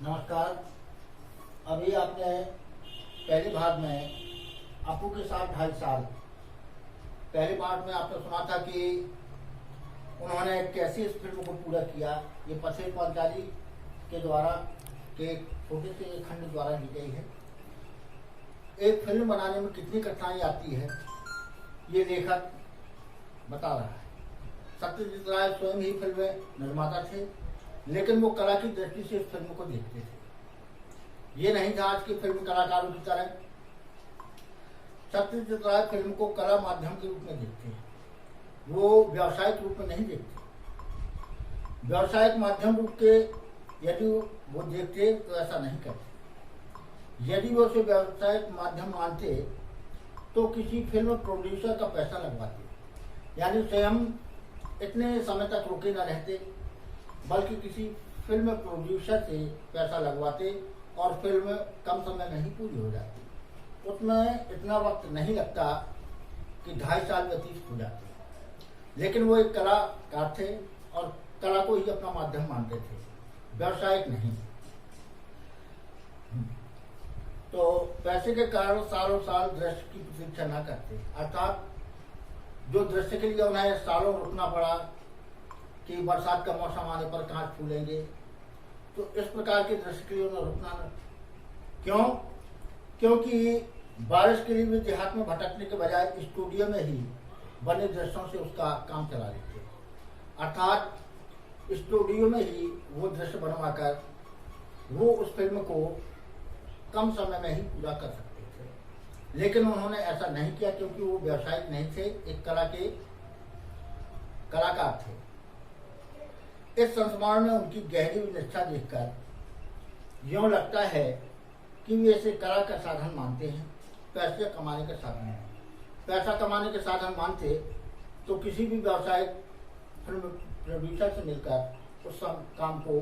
नमस्कार। अभी आपने पहले भाग में अपू के साथ 2.5 साल पहले पार्ट में आपने सुना था कि उन्होंने कैसे इस फिल्म को पूरा किया। ये पसेल पांचाली के द्वारा के छोटे से खंड द्वारा ली गई है। एक फिल्म बनाने में कितनी कठिनाई आती है ये लेखक बता रहा है। सत्यजीत राय स्वयं ही फिल्म निर्माता थे, लेकिन वो कला की दृष्टि से इस फिल्म को देखते थे। ये नहीं था आज की फिल्म कलाकारों की तरह। सत्यजीत राय फिल्म को कला माध्यम के रूप में देखते हैं, वो व्यावसायिक रूप में नहीं देखते। व्यावसायिक माध्यम रूप के यदि वो देखते तो ऐसा नहीं करते। यदि वो उसे व्यावसायिक माध्यम मानते तो किसी फिल्म प्रोड्यूसर का पैसा लगवाते, यानी स्वयं इतने समय तक रुके न रहते, बल्कि किसी फिल्म प्रोड्यूसर से पैसा लगवाते और फिल्म कम समय में ही पूरी हो जाती। उसमें इतना वक्त नहीं लगता कि 2.5 साल व्यतीत हो जाते। लेकिन वो एक कलाकार थे और कला को ही अपना माध्यम मानते थे, व्यावसायिक नहीं। तो पैसे के कारण सालों साल दृश्य की प्रतीक्षा न करते, अर्थात जो दृश्य के लिए उन्हें सालों रुकना पड़ा कि बरसात का मौसम आने पर कांच फूलेंगे, तो इस प्रकार के दृश्य के लिए उन्हें रुकना न। क्यों? क्योंकि बारिश के लिए भी देहात में भटकने के बजाय स्टूडियो में ही बने दृश्यों से उसका काम चला लेते, अर्थात स्टूडियो में ही वो दृश्य बनवाकर वो उस फिल्म को कम समय में ही पूरा कर सकते थे। लेकिन उन्होंने ऐसा नहीं किया, क्योंकि वो व्यावसायिक नहीं थे, एक कला के कलाकार थे। इस संस्मरण में उनकी गहरी निष्ठा देखकर यूं लगता है कि वे इसे कला का साधन मानते हैं, पैसे कमाने का साधन है। पैसा कमाने के साधन मानते तो किसी भी व्यावसायिक फिल्म प्रोड्यूसर से मिलकर उस काम को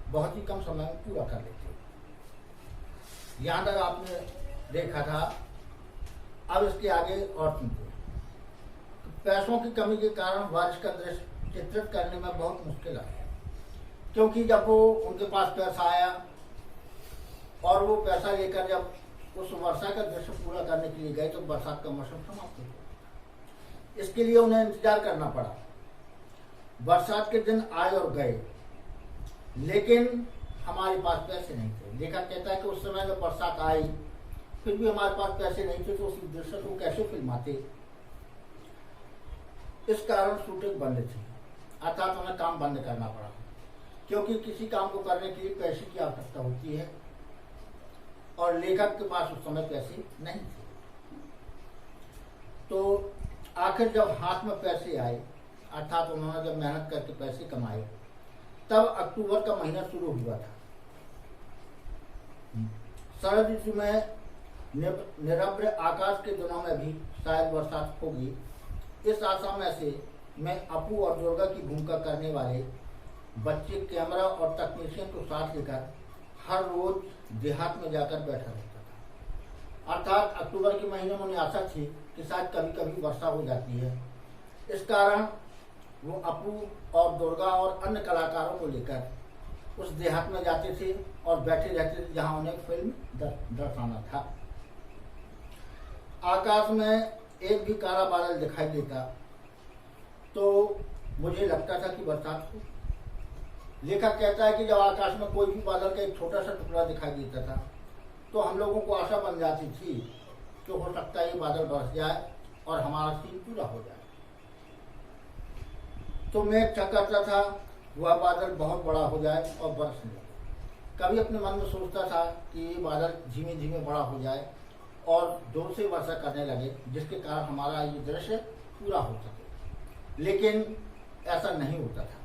बहुत ही कम समय में पूरा कर लेते। यहाँ तक आपने देखा था। अब इसके आगे और सुनते हैं। पैसों की कमी के कारण बारिश का दृश्य चित्रित करने में बहुत मुश्किल आया, क्योंकि जब वो उनके पास पैसा आया और वो पैसा लेकर जब उस वर्षा का दृश्य पूरा करने के लिए गए तो बरसात का मौसम समाप्त हो गया। इसके लिए उन्हें इंतजार करना पड़ा। बरसात के दिन आए और गए, लेकिन हमारे पास पैसे नहीं थे। लेखक कहता है कि उस समय जब बरसात आई फिर भी हमारे पास पैसे नहीं थे, तो उस दृश्य को कैसे फिल्माते। इस कारण शूटिंग बंद थी, अर्थात हमें काम बंद करना पड़ा, क्योंकि किसी काम को करने के लिए पैसे की आवश्यकता होती है और लेखक के पास उस समय पैसे नहीं थे। तो आखिर जब हाथ में पैसे आए, अर्थात उन्होंने जब मेहनत करके पैसे कमाए, तब अक्टूबर का महीना शुरू हुआ था। शरद ऋतु में निरभ्र आकाश के दिनों में भी शायद बरसात होगी। इस आशा में से मैं अपू और दुर्गा की भूमिका करने वाले बच्चे कैमरा और तकनीशियन को साथ लेकर हर रोज देहात में जाकर बैठा रहता था। अर्थात अक्टूबर के महीने में उन्हें आशा थी कि शायद कभी कभी वर्षा हो जाती है। इस कारण वो अपू और दुर्गा और अन्य कलाकारों को लेकर उस देहात में जाते थे और बैठे रहते थे जहां उन्हें फिल्म दर्शाना था। आकाश में एक भी काला बादल दिखाई देता तो मुझे लगता था कि बरसात हो। लेखक कहता है कि जब आकाश में कोई भी बादल का एक छोटा सा टुकड़ा दिखाई देता था तो हम लोगों को आशा बन जाती थी कि हो सकता है ये बादल बरस जाए और हमारा सीन पूरा हो जाए। तो मैं क्या करता था, वह बादल बहुत बड़ा हो जाए और बरसने लगे। कभी अपने मन में सोचता था कि ये बादल धीमे धीमे बड़ा हो जाए और जोर से वर्षा करने लगे, जिसके कारण हमारा ये दृश्य पूरा हो सके। लेकिन ऐसा नहीं होता था।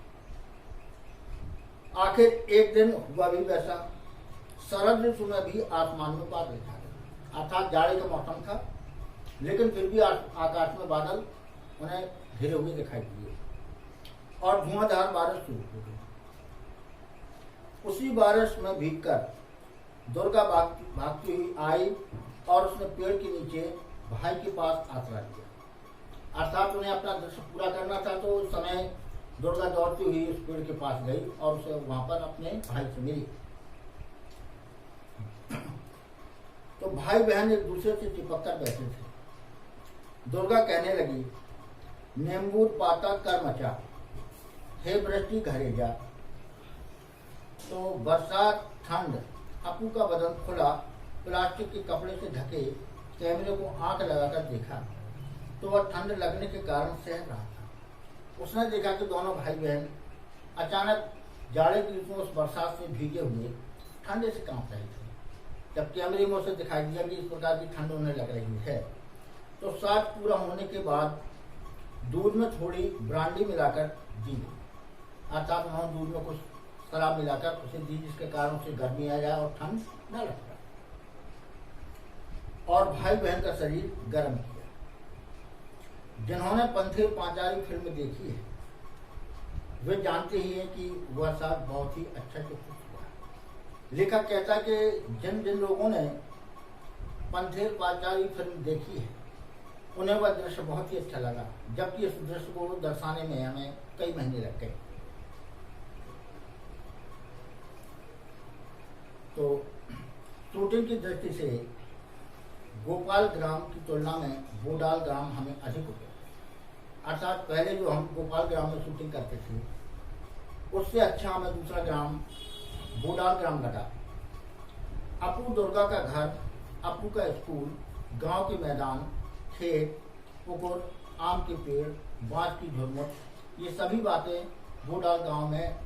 आखिर एक दिन हुआ भी वैसा। शरद ऋतु में भी आसमान में बादल था, अर्थात जाड़े का मौसम था, लेकिन फिर भी आकाश में बादल उन्हें घिरे हुए दिखाई दिए और धुआंधार बारिश शुरू हो गई। उसी बारिश में भीगकर दुर्गा भागती हुई आई और उसने पेड़ के नीचे भाई के पास आसरा लिया। अर्थात उन्हें अपना दृश्य पूरा करना था, तो उस समय दुर्गा दौड़ती हुई उस पेड़ के पास गई और उसे वहां पर अपने भाई से मिली। तो भाई बहन एक दूसरे से चिपक कर बैठे थे। दुर्गा कहने लगी, नींबूर पाता कर मचा, हे वृष्टि घरे जा। तो बरसात, ठंड, अपू का बदन खुला, प्लास्टिक के कपड़े से ढके कैमरे को आंख लगाकर देखा तो वह ठंड लगने के कारण सह रहा था। उसने देखा कि दोनों भाई बहन अचानक जाड़े की ऋतु में उस बरसात से भीगे हुए ठंडे से कांप रहे थे। जब कैमरे में उसे दिखाई दिया कि इस प्रकार की ठंड होने लग रही है तो साथ पूरा होने के बाद दूध में थोड़ी ब्रांडी मिलाकर दी, अर्थात उन्होंने दूध में कुछ शराब मिलाकर उसे दी, जिसके कारण उसे गर्मी आ जाए और ठंड न लग पाए, और भाई बहन का शरीर गर्म किया। जिन्होंने पंथेर पांचाली फिल्म देखी है वे जानते ही हैं कि वह साथ बहुत ही अच्छा चित्रित हुआ है। लेखक कहता है कि जिन जिन लोगों ने पंथेर पांचाली फिल्म देखी है उन्हें वह दृश्य बहुत ही अच्छा लगा, जबकि इस दृश्य को दर्शाने में हमें कई महीने लग गए। तो शूटिंग की दृष्टि से गोपाल ग्राम की तुलना में बोडाल ग्राम हमें अधिक उपयोगी, अर्थात पहले जो हम गोपाल ग्राम में शूटिंग करते थे उससे अच्छा हमें दूसरा ग्राम बोडाल ग्राम लगा। अपू दुर्गा का घर, अपू का स्कूल, गांव के मैदान, खेत, पुकुर, आम के पेड़, बांस की झुरमुट, ये सभी बातें बोडाल गांव में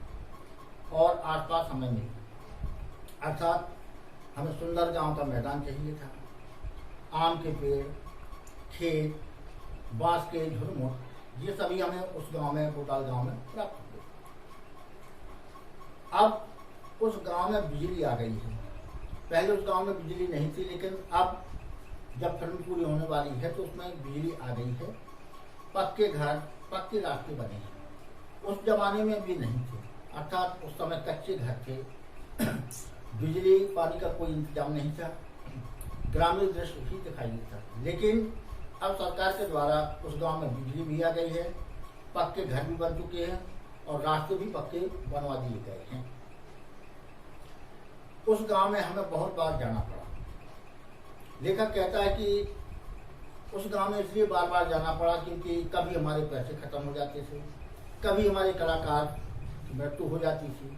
और आसपास हमें मिली। अर्थात हमें सुंदर गांव का मैदान चाहिए था, आम के पेड़, खेत, बांस के झुरमुट, ये सभी हमें उस गांव में, बोटाल गांव में प्राप्त हुए। अब उस गांव में बिजली आ गई है। पहले उस गांव में बिजली नहीं थी, लेकिन अब जब फिल्म पूरी होने वाली है तो उसमें बिजली आ गई है। पक्के घर, पक्के रास्ते बने हैं। उस जमाने में भी नहीं थे, अर्थात उस समय कच्चे घर थे, बिजली पानी का कोई इंतजाम नहीं था, ग्रामीण दृश्य ही दिखाई देता। लेकिन अब सरकार के द्वारा उस गांव में बिजली भी आ गई है, पक्के घर भी बन चुके हैं और रास्ते भी पक्के बनवा दिए गए हैं। उस गांव में हमें बहुत बार जाना पड़ा। लेखक कहता है कि उस गांव में इसलिए बार बार जाना पड़ा क्योंकि कभी हमारे पैसे खत्म हो जाते थे, कभी हमारे कलाकार की मृत्यु हो जाती थी,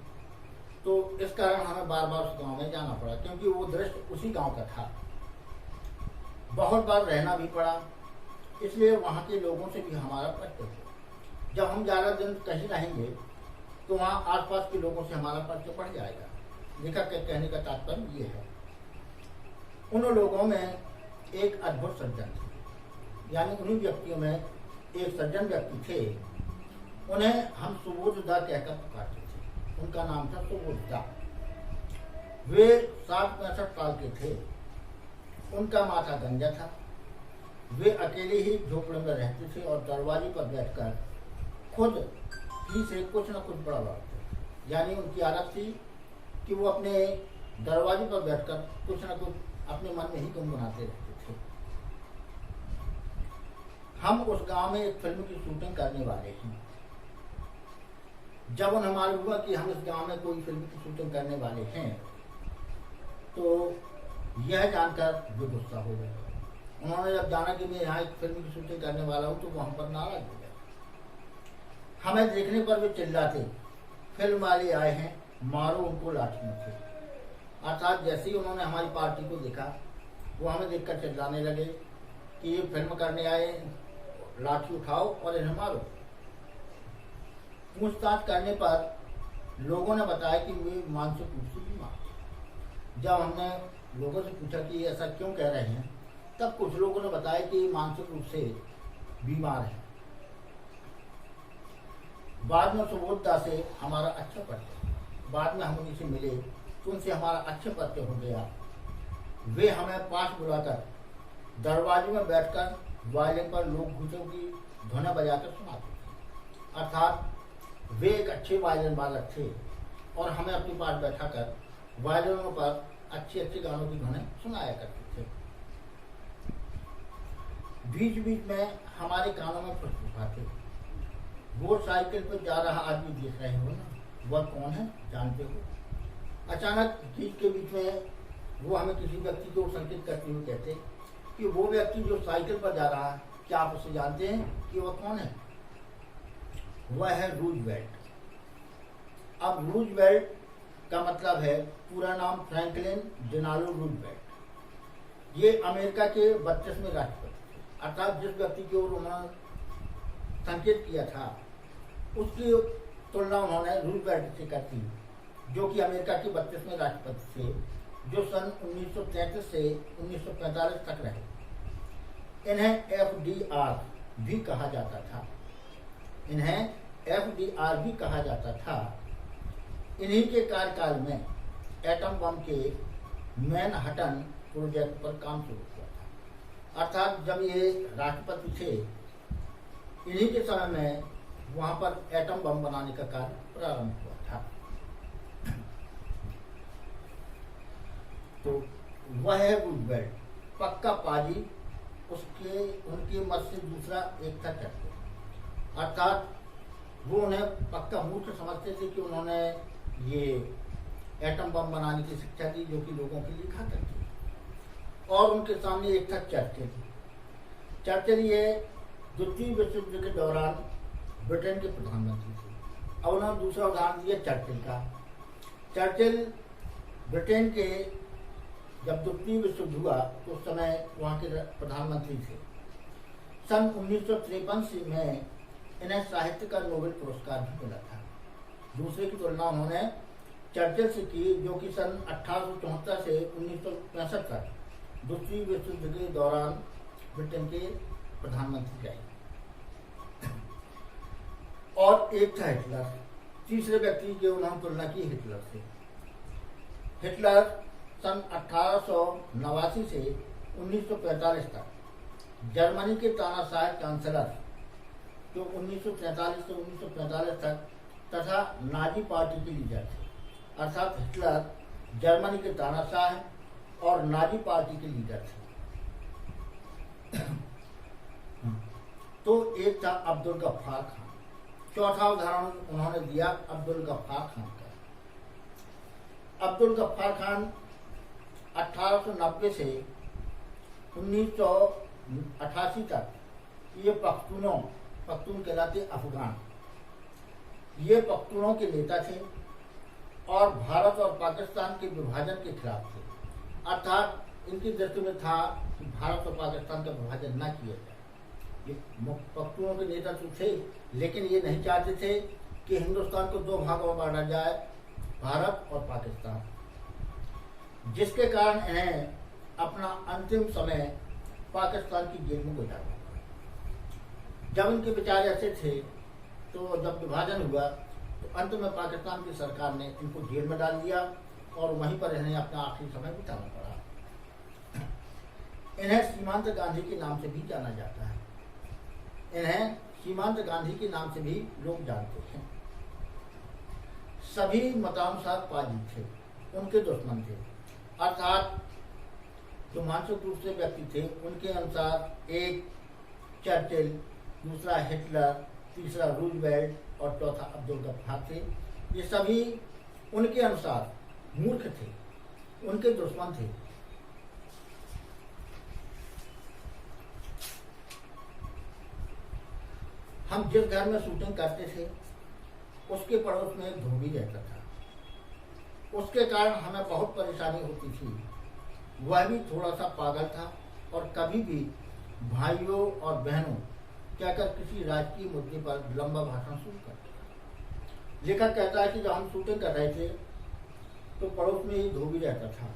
तो इस कारण हमें बार बार उस गांव में जाना पड़ा, क्योंकि वो दृश्य उसी गांव का था। बहुत बार रहना भी पड़ा, इसलिए वहाँ के लोगों से भी हमारा परिचय हुआ। जब हम 11 दिन कहीं रहेंगे तो वहाँ आसपास के लोगों से हमारा परिचय बढ़ जाएगा। लेखक के कहने का तात्पर्य ये है, उन लोगों में एक अद्भुत सज्जन थे, यानी उन्हीं व्यक्तियों में एक सज्जन व्यक्ति थे। उन्हें हम सुबोधदा कहकर पुकारते थे। उनका नाम था सुबोधदा। वे 60-65 साल के थे। उनका माथा गंजा था। वे अकेले ही झोपड़े में रहते थे और दरवाजे पर बैठकर खुद ही से कुछ न कुछ बड़बड़ाते। यानी उनकी आदत थी कि वो अपने दरवाजे पर बैठकर कुछ न कुछ अपने मन में ही गुनगुनाते रहते थे। हम उस गांव में एक फिल्म की शूटिंग करने वाले हैं। जब उन्हें मालूम हुआ कि हम इस गांव में कोई फिल्म की शूटिंग करने वाले हैं तो यह जानकर वे गुस्सा हो गए। उन्होंने जब जाना कि मैं यहाँ एक फिल्म की शूटिंग करने वाला हूँ तो वो हम पर नाराज हो गए। हमें देखने पर वे चिल्लाते, फिल्म वाले आए हैं, मारो उनको लाठियों से। अर्थात जैसे ही उन्होंने हमारी पार्टी को देखा वो हमें देखकर चिल्लाने लगे कि ये फिल्म करने आए, लाठी उठाओ और इन्हें मारो। पूछताछ करने पर लोगों ने बताया कि वे मानसिक रूप से बीमार थे। जब हमने लोगों से पूछा कि ऐसा क्यों कह रहे हैं, तब कुछ लोगों ने बताया कि मानसिक रूप से बीमार है। बाद में सुबोधदा से हमारा अच्छा परिचय, बाद में हम उनसे मिले तो उनसे हमारा अच्छा परिचय हो गया। वे हमें पास बुलाकर दरवाजे में बैठकर वायलिन पर लोक गीतों की धुनें बजाकर सुनाते थे। अर्थात वे एक अच्छे वायलिन वादक थे और हमें अपने पास बैठाकर वायलिनों पर अच्छे अच्छे गानों की धुनें सुनाया करते थे। बीच बीच में हमारे कानों में प्रश्न थे, वो साइकिल पर जा रहा आदमी देख रहे हो ना, वह कौन है जानते हो? अचानक गीत के बीच में वो हमें किसी व्यक्ति को संकेत करते हुए कहते कि वो व्यक्ति जो साइकिल पर जा रहा है, क्या आप उसे जानते हैं कि वह कौन है? वह है रूजवेल्ट। अब रूजवेल्ट का मतलब है, पूरा नाम फ्रैंकलिन डिलानो रूजवेल्ट। ये अमेरिका के 32वें राष्ट्रपति थे, अर्थात जिस व्यक्ति की ओर उन्होंने संकेत किया था उसकी तुलना उन्होंने रूजवेल्ट से करती, जो कि अमेरिका के 32वें राष्ट्रपति थे, जो सन 1933 से 1945 तक रहे। इन्हें FDR भी कहा जाता था। इन्हीं के कार्यकाल में एटम बम के मैनहट्टन प्रोजेक्ट पर काम शुरू हुआ था। अर्थात जब ये राष्ट्रपति थे, इन्हीं के समय में वहां पर एटम बम बनाने का कार्य प्रारंभ हुआ था। तो वह है रूजवेल्ट, पक्का पाजी। उनके मत से दूसरा एक था चर्चिल, अर्थात वो उन्हें पक्का मूर्ख समझते थे कि उन्होंने ये एटम बम बनाने की शिक्षा दी, जो कि लोगों के लिए घातक थी। और उनके सामने एक था चर्चिल। ये द्वितीय विश्व युद्ध के दौरान ब्रिटेन के प्रधानमंत्री थे। अब उन्होंने दूसरा उदाहरण दिया चर्चिल का। चर्चिल ब्रिटेन के जब द्वितीय विश्व युद्ध हुआ तो उस समय वहाँ के प्रधानमंत्री थे। सन 1953 से में इन्हें साहित्य का नोबेल पुरस्कार भी मिला था। दूसरे की तुलना उन्होंने चर्चिल से की, जो कि सन 1874 से 1965 तक द्वितीय विश्व युद्ध के दौरान ब्रिटेन के प्रधानमंत्री रहे। और एक था हिटलर। तीसरे व्यक्ति की उन्होंने तुलना की हिटलर से। हिटलर सन 1889 से 1945 तक जर्मनी के तानाशाह चांसलर, जो 1943 से 1945 तक, तथा नाजी पार्टी के लीडर थे। अर्थात हिटलर जर्मनी के तानाशाह और नाजी पार्टी के लीडर थे। तो एक था अब्दुल गफ्फार खान। चौथा उदाहरण उन्होंने दिया अब्दुल गफ्फार खान का। अब्दुल गफ्फार खान 1890 से 1988 तक ये पख्तून कहलाते अफगान, ये पख्तूनों के नेता थे और भारत और पाकिस्तान के विभाजन के खिलाफ थे। अर्थात इनकी दृष्टि में था कि भारत और पाकिस्तान का विभाजन न किया जाए। ये पख्तूनों के नेता तो थे, लेकिन ये नहीं चाहते थे कि हिंदुस्तान को दो भागों में बांटा जाए, भारत और पाकिस्तान, जिसके कारण इन्हें अपना अंतिम समय पाकिस्तान की जेल में गुजारना पड़ा। जब इनके विचार ऐसे थे तो जब विभाजन हुआ तो अंत में पाकिस्तान की सरकार ने इनको जेल में डाल दिया और वहीं पर इन्हें अपना आखिरी समय बिताना पड़ा। इन्हें सीमांत गांधी के नाम से भी जाना जाता है। इन्हें सीमांत गांधी के नाम से भी लोग जानते हैं। सभी मतानुसार पाजी थे, उनके दुश्मन थे। अर्थात जो मानसिक रूप से व्यक्ति थे उनके अनुसार एक चर्चिल, दूसरा हिटलर, तीसरा रूजवेल्ट और चौथा अब्दुल गफ्फार थे। ये सभी उनके अनुसार मूर्ख थे, उनके दुश्मन थे। हम जिस घर में शूटिंग करते थे उसके पड़ोस में एक धोबी रहता था। उसके कारण हमें बहुत परेशानी होती थी। वह भी थोड़ा सा पागल था और कभी भी भाइयों और बहनों कहकर किसी राजकीय मुद्दे पर लंबा भाषण शुरू करता था। लेखक कहता है कि जब हम शूटिंग कर रहे थे तो पड़ोस में ही धोबी रहता था।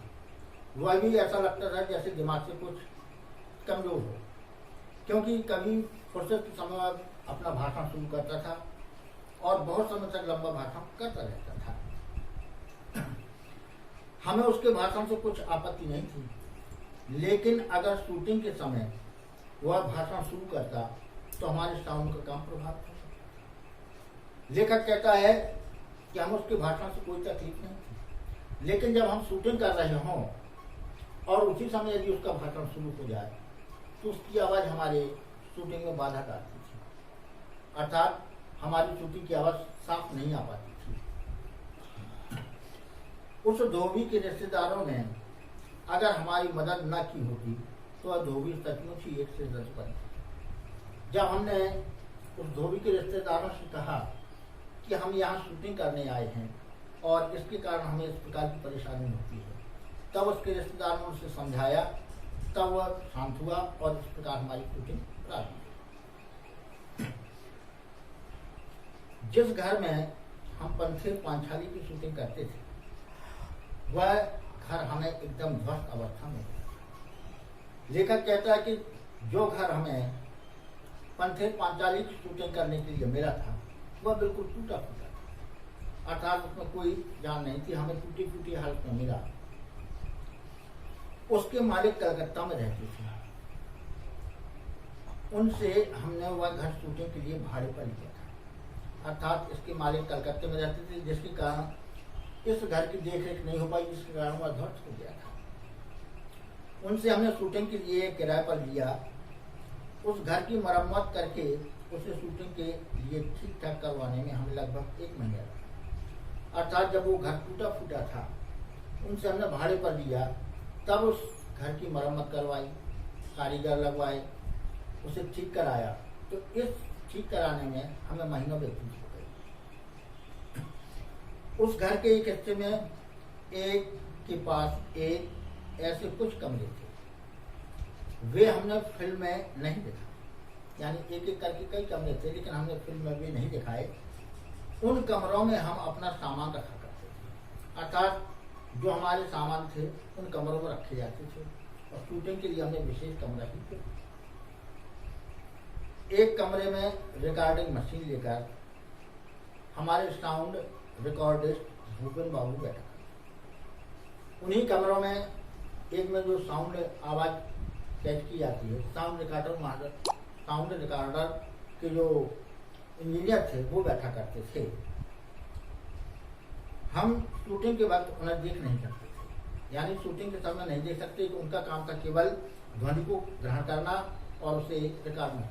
वह भी ऐसा लगता था जैसे दिमाग से कुछ कमजोर हो, क्योंकि कभी फुर्सत के समय अपना भाषण शुरू करता था और बहुत समय तक लंबा भाषण करता रहता था। हमें उसके भाषण से कुछ आपत्ति नहीं थी, लेकिन अगर शूटिंग के समय वह भाषण शुरू करता तो हमारे साउंड का काम प्रभावित होता। लेखक कहता है कि हम उसके भाषण से कोई तकलीफ नहीं थी, लेकिन जब हम शूटिंग कर रहे हों और उसी समय यदि उसका भाषण शुरू हो जाए तो उसकी आवाज़ हमारे शूटिंग में बाधा डालती थी। अर्थात हमारी शूटिंग की आवाज़ साफ नहीं आ पाती थी। उस धोबी के रिश्तेदारों ने अगर हमारी मदद न की होती तो धोबी सचमुच ही एक से दस बन। जब हमने उस धोबी के रिश्तेदारों से कहा कि हम यहाँ शूटिंग करने आए हैं और इसके कारण हमें इस प्रकार की परेशानी होती है, तब उसके रिश्तेदारों ने उसे समझाया, तब वह शांत हुआ और इस प्रकार हमारी शूटिंग प्रारंभ हुई। जिस घर में हम पंथेर पांचाली की शूटिंग करते थे वह घर हमें एकदम ध्वस्त अवस्था में था। लेखक कहता है कि जो घर हमें पंथेर पांचाली की शूटिंग करने के लिए मिला था वह बिल्कुल टूटा फूटा था, अर्थात उसमें कोई जान नहीं थी, हमें टूटी फूटी हालत में मिला। उसके मालिक कलकत्ता में रहते थे, उनसे हमने वह घर शूटिंग के लिए भाड़े पर लिया था, अर्थात इसके मालिक कलकत्ते में रहते थे, जिसके कारण इस घर की देखरेख नहीं हो पाई, जिसके कारण वह ध्वस्त हो गया था। उनसे हमने शूटिंग के लिए किराए पर लिया। उस घर की मरम्मत करके उसे शूटिंग के लिए ठीक ठाक करवाने में हमें लगभग 1 महीना लगा। अर्थात जब वो घर टूटा फूटा था, उनसे हमने भाड़े पर लिया, तब उस घर की मरम्मत करवाई, कारीगर लगवाए, उसे ठीक कराया, तो इस ठीक कराने में हमें महीनों व्यतीत हो गए। उस घर के एक हिस्से में एक के पास एक ऐसे कुछ कमरे थे, वे हमने फिल्म में नहीं देखा, यानी एक एक करके कई कमरे थे, लेकिन हमने फिल्म में भी नहीं दिखाए। उन कमरों में हम अपना सामान रखा करते थे, अर्थात जो हमारे सामान थे उन कमरों में रखे जाते थे और शूटिंग के लिए हमने विशेष कमरा ही थे। एक कमरे में रिकॉर्डिंग मशीन लेकर हमारे साउंड रिकॉर्डिस्ट भूपेन बाबू बैठा। उन्हीं कमरों में एक में जो साउंड आवाज कैच की जाती है, साउंड रिकॉर्डर के जो इंजीनियर थे वो बैठा करते थे। हम शूटिंग के वक्त उन्हें देख नहीं सकते थे, यानी शूटिंग के समय नहीं देख सकते, तो उनका काम था केवल ध्वनि को ग्रहण करना और उसे रिकॉर्ड करना।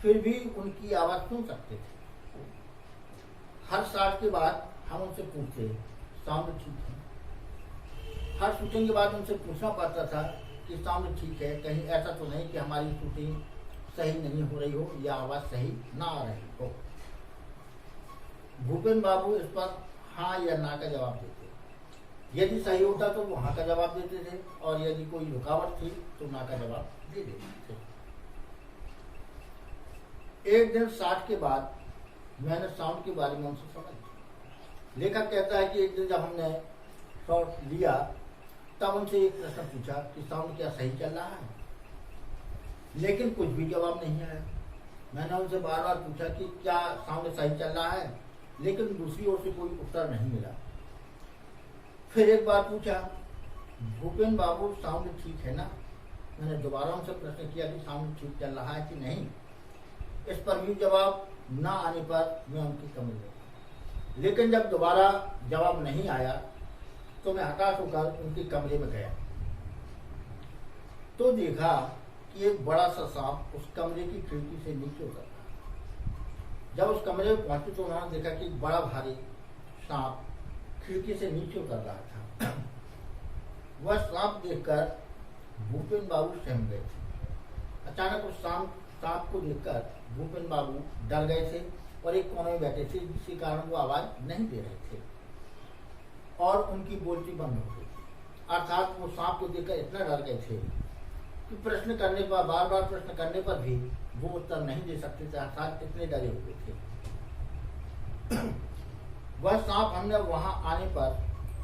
फिर भी उनकी आवाज सुन सकते थे। हर शॉट के बाद हम उनसे पूछते साउंड ठीक है। हर शूटिंग के बाद उनसे पूछना पड़ता था कि साउंड ठीक है, कहीं ऐसा तो नहीं कि हमारी शूटिंग सही नहीं हो रही हो या आवाज सही ना आ रही हो। भूपेन बाबू इस पर हाँ या ना का जवाब देते। यदि सही होता तो वो हाँ का जवाब देते थे और यदि कोई रुकावट थी तो ना का जवाब दे देते थे। एक दिन शॉट के बाद मैंने साउंड के बारे में उनसे सवाल किया। लेखक कहता है कि एक दिन जब हमने शॉट लिया तब उनसे एक प्रश्न पूछा कि साउंड क्या सही चल रहा है, लेकिन कुछ भी जवाब नहीं आया। मैंने उनसे बार बार पूछा कि क्या साउंड सही चल रहा है, लेकिन दूसरी ओर से कोई उत्तर नहीं मिला। फिर एक बार पूछा, भूपेन बाबू साउंड ठीक है ना? मैंने दोबारा उनसे प्रश्न किया कि साउंड ठीक चल रहा है कि नहीं। इस पर भी जवाब ना आने पर मैं उनकी कमी लगी, लेकिन जब दोबारा जवाब नहीं आया तो मैं हताश होकर उनके कमरे में गया तो देखा कि एक बड़ा सा सांप उस कमरे की खिड़की से नीचे उतर रहा। जब उस कमरे में पहुंचे तो उन्होंने देखा कि एक बड़ा भारी सांप खिड़की से नीचे उतर रहा था। वह सांप देखकर भूपेन बाबू सहम गए थे। अचानक उस सांप को देखकर भूपेन बाबू डर गए थे और एक कोने में बैठे थे, जिसके कारण वो आवाज नहीं दे रहे थे और उनकी बोलती बंद हो गई। अर्थात वो सांप को देखकर इतना डर गए थे कि प्रश्न करने पर बार बार प्रश्न करने पर भी वो उत्तर नहीं दे सकते थे, अर्थात इतने डरे हुए थे। वह सांप हमने वहां आने पर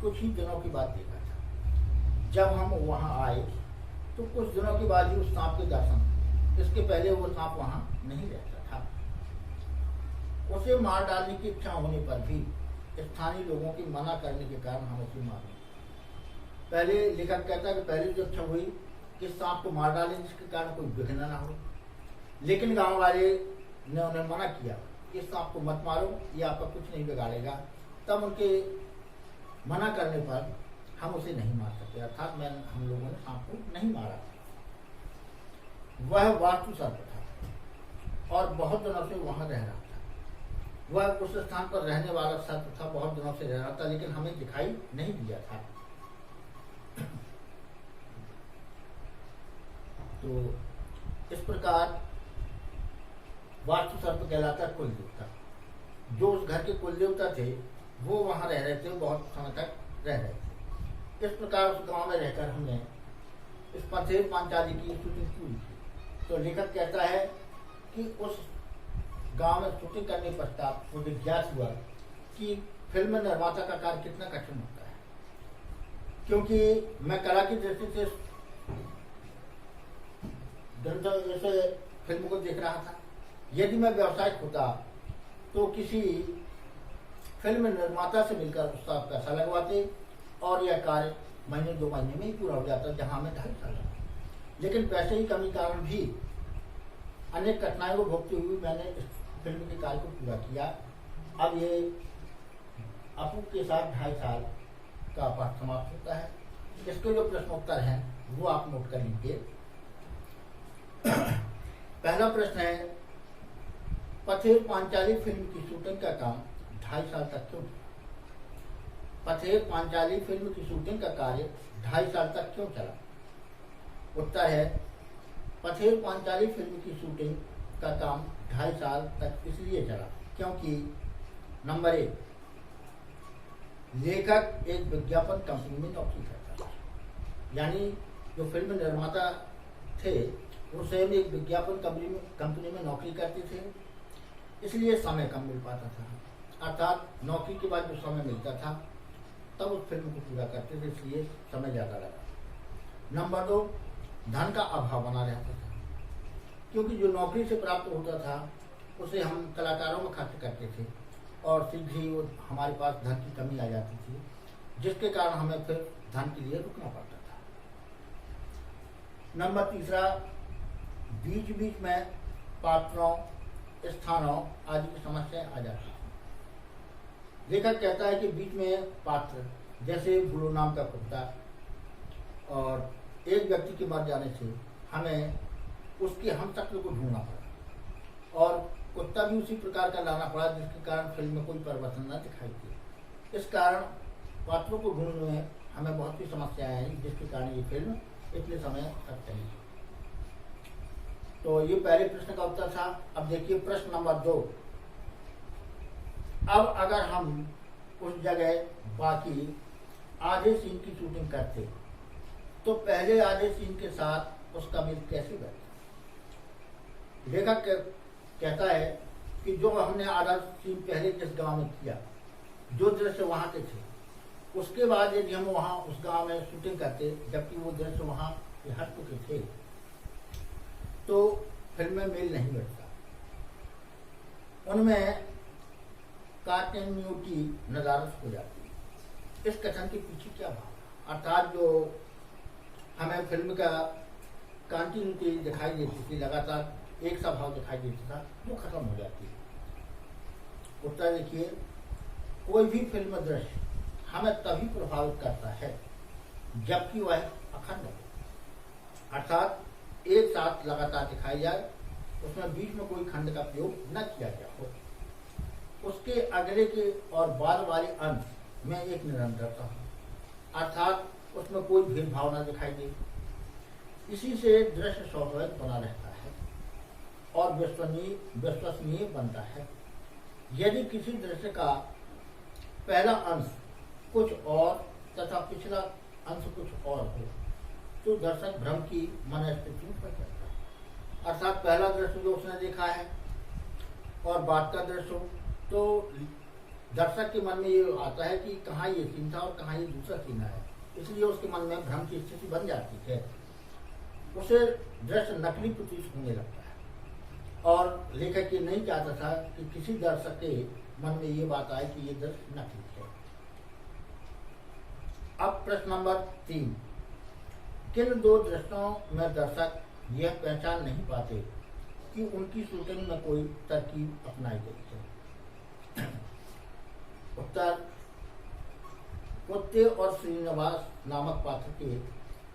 कुछ ही दिनों की बात देखा था। जब हम वहां आए तो कुछ दिनों के बाद ही उस सांप के दर्शन, इसके पहले वो सांप वहां नहीं रहता था। उसे मार डालने की इच्छा होने पर भी स्थानीय लोगों की मना करने के कारण हम उसे मारे। पहले लेखक कहता है कि पहले जो इच्छा हुई कि सांप को मार डालें जिसके कारण कोई विघ्न ना हो, लेकिन गांव वाले ने उन्हें मना किया कि सांप को मत मारो, ये आपका कुछ नहीं बिगाड़ेगा। तब उनके मना करने पर हम उसे नहीं मार सके, अर्थात हम लोगों ने सांप को नहीं मारा। वह वास्तु सर्प था और बहुत दिनों से वहां रह रहा था। वह उस स्थान पर रहने वाला सर्प था, बहुत दिनों से रह रहा था, लेकिन हमें दिखाई नहीं दिया था। तो इस प्रकार वास्तु सर्प कहलाता कुल देवता। जो उस घर के कुल देवता थे वो वहाँ रह रहे थे, बहुत समय तक रह रहे थे। इस प्रकार उस गांव में रहकर हमने इस पथेर पांचाली की शूटिंग पूरी की। तो लेखक कहता है कि उस गांव में शूटिंग करने पश्चात मुझे ज्ञात हुआ कि फिल्म निर्माता का कार्य कितना कठिन होता है, क्योंकि मैं कला की दृष्टि से जैसे फिल्म को देख रहा था। यदि मैं व्यवसायिक होता तो किसी फिल्म निर्माता से मिलकर उसका पैसा लगवाते और यह कार्य महीने 2 महीने में ही पूरा हो जाता, जहां में 2.5 साल लगा। लेकिन पैसे की कमी कारण भी अनेक कठिनाइयों को भोगते हुए मैंने इस फिल्म के कार्य को पूरा किया। अब ये अपू के साथ 2.5 साल का पाठ समाप्त होता है। इसके जो प्रश्नोत्तर हैं वो आप नोट कर लीजिए। पहला प्रश्न है, पथेर पांचाली फिल्म की शूटिंग का काम 2.5 साल तक क्यों चला? पथेर पांचाली फिल्म की शूटिंग का कार्य 2.5 साल तक क्यों चला? उत्तर है, पथेर पांचाली फिल्म की शूटिंग का काम 2.5 साल तक इसलिए चला क्योंकि नंबर 1, लेखक एक विज्ञापन कंपनी में नौकरी करता था। यानी जो फिल्म निर्माता थे वो स्वयं एक विज्ञापन कंपनी में नौकरी करते थे, इसलिए समय कम मिल पाता था। अर्थात नौकरी के बाद जो समय मिलता था तब उस फिल्म को पूरा करते थे, इसलिए समय ज़्यादा लगा। नंबर 2, धन का अभाव बना रहता था, क्योंकि जो नौकरी से प्राप्त होता था उसे हम कलाकारों में खर्च करते थे और शीघ्र ही हमारे पास धन की कमी आ जाती थी, जिसके कारण हमें फिर धन के लिए रुकना पड़ता था। नंबर 3, बीच बीच में पात्रों, स्थानों आदि की समस्याएं आ जाती थी। लेखक कहता है कि बीच में पात्र जैसे बुलो नाम का कुत्ता और एक व्यक्ति के मर जाने से हमें उसके हमशक्ल को ढूंढना पड़ा और कुत्ता भी उसी प्रकार का लाना पड़ा, जिसके कारण फिल्म में कोई परिवर्तन न दिखाई दे। इस कारण पात्रों को ढूंढने में हमें बहुत सी समस्याएं आई, जिसके कारण ये फिल्म इतने समय तक चली। तो ये पहले प्रश्न का उत्तर था। अब देखिए प्रश्न नंबर 2। अब अगर हम उस जगह बाकी आधे सीन की शूटिंग करते तो पहले आधे सीन के साथ उसका मेल कैसे बैठता? लेखक कहता है कि जो हमने आधा सीन पहले जिस गांव में किया, जो दृश्य वहां के थे, उसके बाद यदि हम वहां उस गांव में शूटिंग करते जबकि वो दृश्य वहां हट चुके थे, तो फिल्म में मेल नहीं बैठता। उनमें कंटिन्यूटी नदारत हो जाती है। इस कथन के पीछे क्या भाव? अर्थात जो हमें फिल्म का कंटिन्यूटी दिखाई देती थी, लगातार एक सा भाव दिखाई देता था, वो खत्म हो जाती है। उत्तर देखिए, कोई भी फिल्म दृश्य हमें तभी प्रभावित करता है जबकि वह अखंड हो, अर्थात एक साथ लगातार दिखाई जाए, उसमें बीच में कोई खंड का प्रयोग न किया गया हो, उसके अगले के और बाद वाले अंश में एक निरंतरता हो, अर्थात उसमें कोई भेदभाव न दिखाई दे। इसी से दृश्य स्वाभाविक बना रहता है और विश्वसनीय बनता है। यदि किसी दृश्य का पहला अंश कुछ और तथा पिछला अंश कुछ और हो तो दर्शक भ्रम की मनस्थिति में पड़ जाता है। अर्थात पहला दृश्य जो उसने देखा है और बाद का दृश्य हो तो दर्शक के मन में ये आता है कि कहाँ ये सीन था और कहाँ ये दूसरा सीन है, इसलिए उसके मन में भ्रम की स्थिति बन जाती है। उसे दृश्य नकली प्रतीत होने लगता है और लेखक ये नहीं चाहता था कि किसी दर्शक के मन में ये बात आए कि ये दृश्य नकली है। अब प्रश्न नंबर 3, किन 2 दृश्यों में दर्शक यह पहचान नहीं पाते कि उनकी शूटिंग में कोई तरकीब अपनाई गई है? उत्तर, कुत्ते और श्रीनिवास नामक पात्र के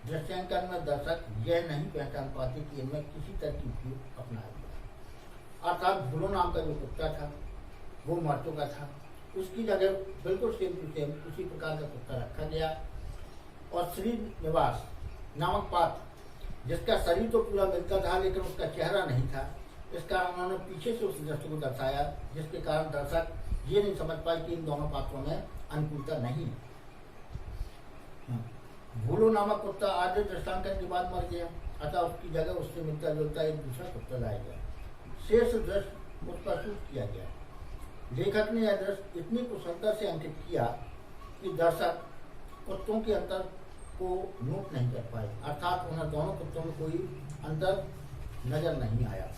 दृश्यांकन में दर्शक यह नहीं पहचान पाते कि इनमें किसी तरकीब की अपनाया गया। अर्थात भूलो नाम का जो कुत्ता था वो मर चुका था, उसकी जगह बिल्कुल सेम टू सेम उसी प्रकार का कुत्ता रखा गया और श्रीनिवास नामक पात्र जिसका शरीर तो पूरा मिलता था लेकिन उसका चेहरा नहीं था। इस कारण उन्होंने पीछे से उस दृश्य को दर्शाया, जिसके कारण दर्शक ये नहीं समझ पाए कि इन दोनों पात्रों में अनुकूलता नहीं है। भूलो नामक कुत्ता आधे दृष्टांकन के बाद मर गया, अतः उसकी जगह उससे मिलता जुलता एक दूसरा कुत्ता लाया गया। शेष दृश्य उस पर शूट किया गया। लेखक ने यह दृश्य इतनी कुशलता से अंकित किया कि दर्शक कुत्तों के अंतर को नोट नहीं कर पाए, अर्थात उन्हें दोनों कुत्तों में कोई अंतर नजर नहीं आया।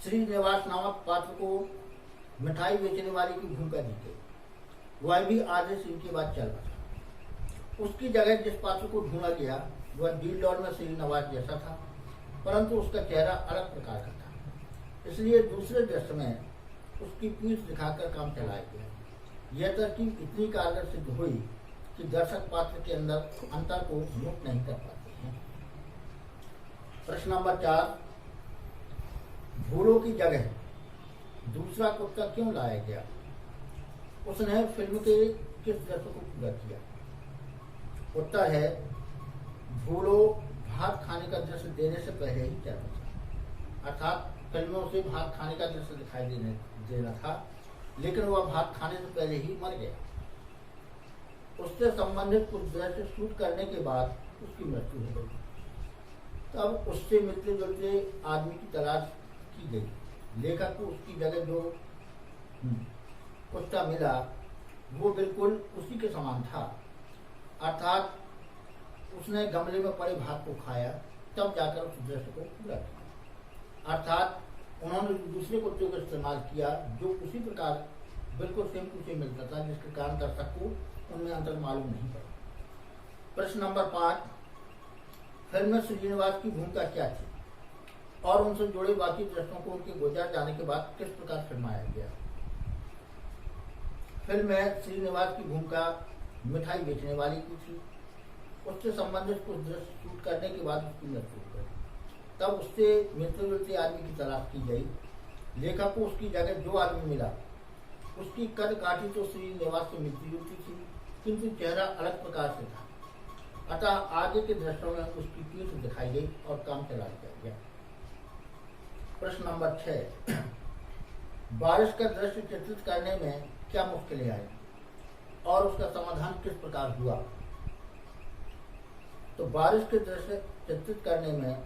श्रीनिवास नामक पात्र को मिठाई बेचने वाले की भूमिका दी गई, वह भी आधे सीन के बाद चल बसा। उसकी जगह जिस पात्र को ढूंढा गया वह डील डॉल में श्रीनिवास जैसा था, परंतु उसका चेहरा अलग प्रकार का था, इसलिए दूसरे दृश्य में उसकी पीठ दिखाकर काम चलाया गया। यह तरकीब इतनी कारगर सिद्ध हुई कि दर्शक पात्र के अंदर अंतर को नोट नहीं कर पाते हैं। प्रश्न नंबर 4, भूलों की जगह दूसरा कुत्ता क्यों लाया गया? उसने फिल्म के किस दृश्य को पूरा किया? उत्तर है, भूलो भात खाने का दृश्य देने से पहले ही चल बसा, अर्थात फिल्म में उसे भात खाने का दृश्य दिखाई देना था, लेकिन वह भात खाने से पहले ही मर गया। उससे संबंधित कुछ दृश्य शूट करने के बाद उसकी मृत्यु हो गई। तब उससे मिलते जुलते आदमी की तलाश की गई। लेखक को उसकी जगह जो कुत्ता मिला वो बिल्कुल उसी के समान था, अर्थात उसने गमले में पड़े भात को खाया, तब जाकर उस दृश्य को पूरा किया। अर्थात उन्होंने दूसरे कुत्ते का इस्तेमाल किया जो उसी प्रकार बिल्कुल सेम टू सेम मिलता था, जिसके कारण दर्शक को उनमें अंतर मालूम नहीं पड़ा। प्रश्न नंबर 5, फिल्म में श्रीनिवास की भूमिका क्या थी और उनसे जुड़े बाकी दृश्यों को उनके गुजर जाने के बाद किस प्रकार फिल्माया गया? फिल्म में श्रीनिवास की भूमिका मिठाई बेचने वाली की थी। उससे संबंधित कुछ दृश्य शूट करने के बाद उसकी मृत्यु हो गई। तब उससे मिलते जुलते आदमी की तलाश की गई। लेखक को उसकी जगह जो आदमी मिला उसकी कद काठी तो श्रीनिवास से मिलती जुलती थी, किंतु चेहरा अलग प्रकार से था, अतः आगे के दृश्यों में उसकी पीठ दिखाई गई और काम चला गया। प्रश्न नंबर 6, बारिश का दृश्य चित्रित करने में क्या मुश्किलें आई और उसका समाधान किस प्रकार हुआ? तो बारिश के दृश्य चित्रित करने में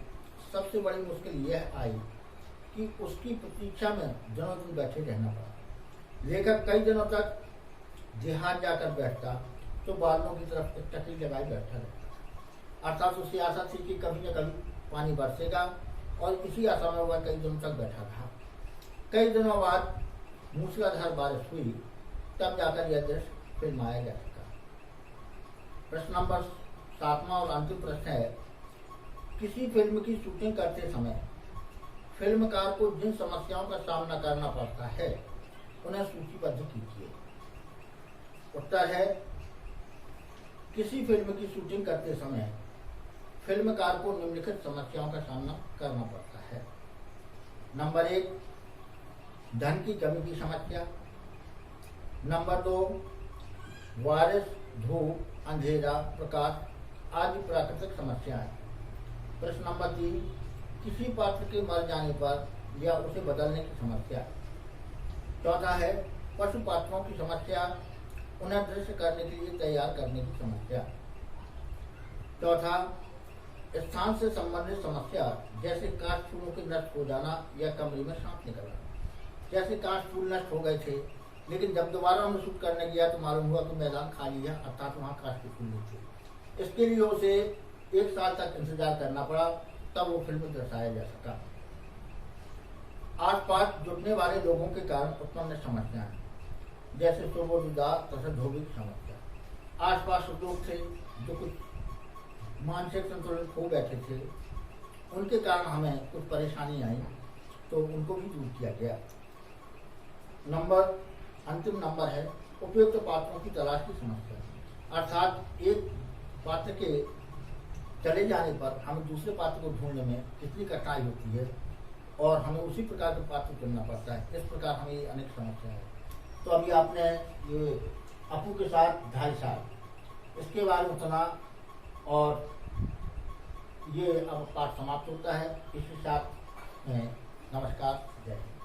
सबसे बड़ी मुश्किल यह आई कि उसकी प्रतीक्षा में दिनों दिन बैठे रहना पड़ा। लेखक कई दिनों तक देहात जाकर बैठता तो बादलों की तरफ एक टकरी लगाए बैठा रहता, अर्थात उसकी आशा थी कि कभी न कभी पानी बरसेगा, और इसी आशा में वह कई दिनों तक बैठा था। कई दिनों बाद मूसलाधार बारिश हुई, तब जाकर यह दृश्य फिल्माया जा सका। प्रश्न नंबर 7वां और अंतिम प्रश्न है, किसी फिल्म की शूटिंग करते समय फिल्मकार को जिन समस्याओं का सामना करना पड़ता है उन्हें सूचीबद्ध कीजिए। उत्तर है, किसी फिल्म की शूटिंग करते समय फिल्मकार को निम्नलिखित समस्याओं का सामना करना पड़ता है। नंबर 1, धन की कमी की समस्या। नंबर 2, बारिश, धूप, अंधेरा, प्रकाश आदि प्राकृतिक समस्याएं। प्रश्न नंबर 3, किसी पात्र के मर जाने पर या उसे बदलने की समस्या। चौथा है पशु पात्रों की समस्या, उन्हें दृश्य करने के लिए तैयार करने की समस्या। चौथा, स्थान से संबंधित समस्या, जैसे काष्ठ फूलों के नष्ट हो जाना या कमरे में सांप निकलना। जैसे काष्ठ फूल नष्ट हो गए थे, लेकिन जब दोबारा हमने शूट करने गया तो मालूम हुआ कि मैदान खाली है, अर्थात वहाँ काष्ठ के फूल नहीं थे। इसके लिए उसे 1 साल तक इंतजार करना पड़ा, तब वो फिल्म में दर्शाया जा सका। आसपास जुटने वाले लोगों के कारण उत्पन्न समस्याएं, जैसे सुबोधदार तथा धोबी की समस्या। आसपास लोग थे जो कुछ मानसिक संतुलन खो बैठे थे, उनके कारण हमें कुछ परेशानी आई, तो उनको भी दूर किया गया। अंतिम नंबर है उपयुक्त पात्रों की तलाश की समस्या, अर्थात एक पात्र के चले जाने पर हमें दूसरे पात्र को ढूंढने में कितनी कठिनाई होती है और हमें उसी प्रकार के पात्र चुनना पड़ता है। इस प्रकार हमें अनेक समस्या है। तो अभी आपने ये अपू के साथ 2.5 साल इसके बारे में सुना और ये अब पाठ समाप्त होता है। इसी साथ नमस्कार, जय हिंद।